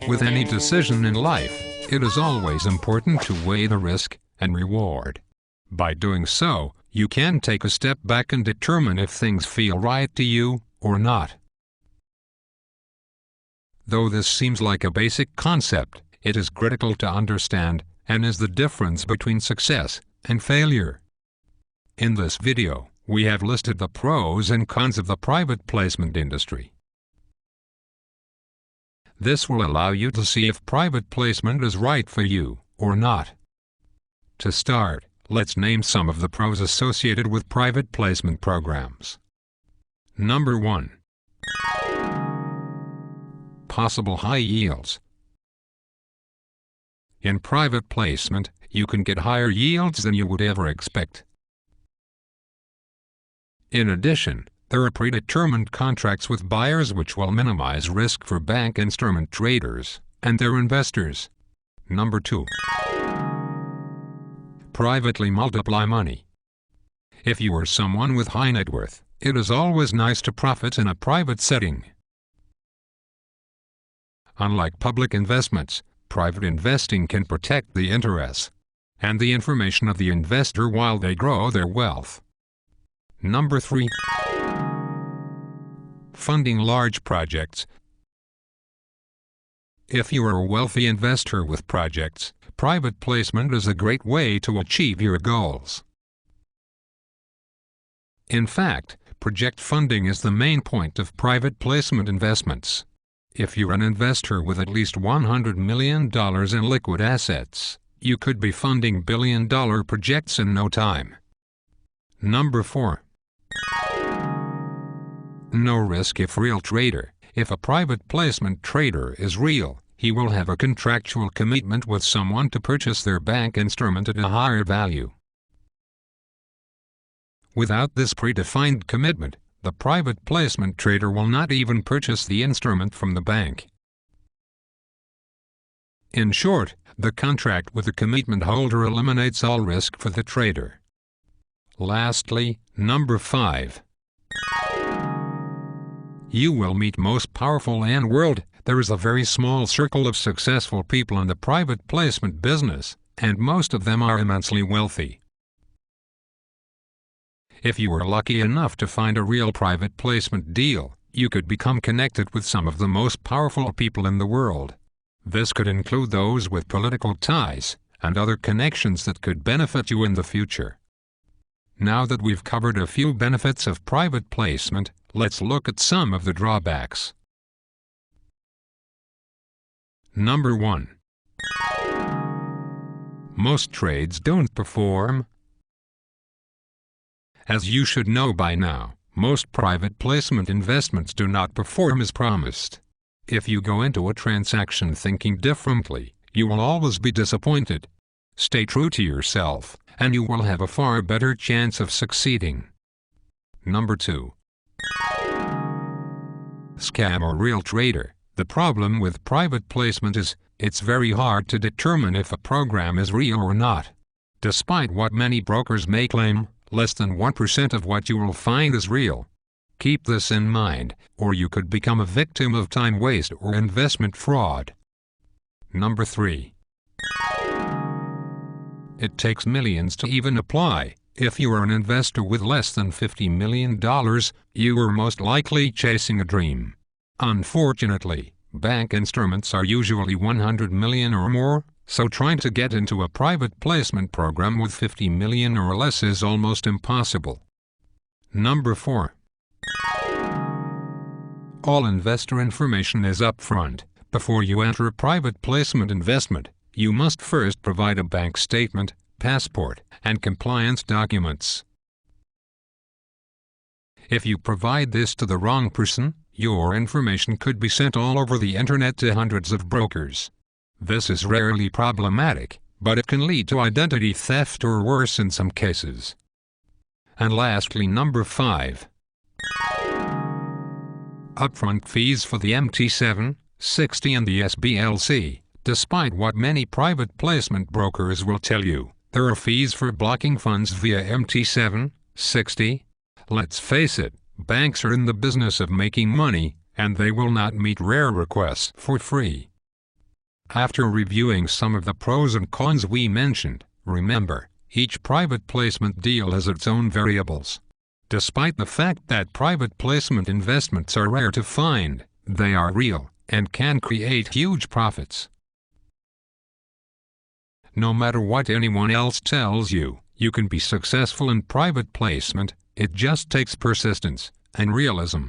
With any decision in life, it is always important to weigh the risk and reward. By doing so, you can take a step back and determine if things feel right to you or not. Though this seems like a basic concept, it is critical to understand and is the difference between success and failure. In this video, we have listed the pros and cons of the private placement industry. This will allow you to see if private placement is right for you or not. To start, let's name some of the pros associated with private placement programs. Number 1. Possible high yields. In private placement, you can get higher yields than you would ever expect. In addition, there are predetermined contracts with buyers which will minimize risk for bank instrument traders and their investors. Number 2. Privately multiply money. If you are someone with high net worth, it is always nice to profit in a private setting. Unlike public investments, private investing can protect the interests and the information of the investor while they grow their wealth. Number 3. Funding large projects. If you are a wealthy investor with projects, private placement is a great way to achieve your goals. In fact, project funding is the main point of private placement investments. If you're an investor with at least $100 million in liquid assets, you could be funding billion-dollar projects in no time. Number 4. No risk if real trader. If a private placement trader is real, he will have a contractual commitment with someone to purchase their bank instrument at a higher value. Without this predefined commitment, the private placement trader will not even purchase the instrument from the bank. In short, the contract with the commitment holder eliminates all risk for the trader. Lastly, number 5. You will meet most powerful in the world. There is a very small circle of successful people in the private placement business, and most of them are immensely wealthy. If you were lucky enough to find a real private placement deal, you could become connected with some of the most powerful people in the world. This could include those with political ties and other connections that could benefit you in the future. Now that we've covered a few benefits of private placement, let's look at some of the drawbacks. Number 1. Most trades don't perform. As you should know by now, most private placement investments do not perform as promised. If you go into a transaction thinking differently, you will always be disappointed. Stay true to yourself, and you will have a far better chance of succeeding. Number 2. Scam or real trader. The problem with private placement is, it's very hard to determine if a program is real or not. Despite what many brokers may claim, less than 1% of what you will find is real. Keep this in mind, or you could become a victim of time waste or investment fraud. Number 3. It takes millions to even apply. If you are an investor with less than $50 million, you are most likely chasing a dream. Unfortunately, bank instruments are usually $100 million or more, so trying to get into a private placement program with $50 million or less is almost impossible. Number 4. All investor information is upfront. Before you enter a private placement investment, you must first provide a bank statement, passport, and compliance documents. If you provide this to the wrong person, your information could be sent all over the internet to hundreds of brokers. This is rarely problematic, but it can lead to identity theft or worse in some cases. And lastly, number 5. Upfront fees for the MT7, 60 and the SBLC. Despite what many private placement brokers will tell you, there are fees for blocking funds via MT7, 60. Let's face it, banks are in the business of making money, and they will not meet rare requests for free. After reviewing some of the pros and cons we mentioned, remember, each private placement deal has its own variables. Despite the fact that private placement investments are rare to find, they are real and can create huge profits. No matter what anyone else tells you, you can be successful in private placement. It just takes persistence and realism.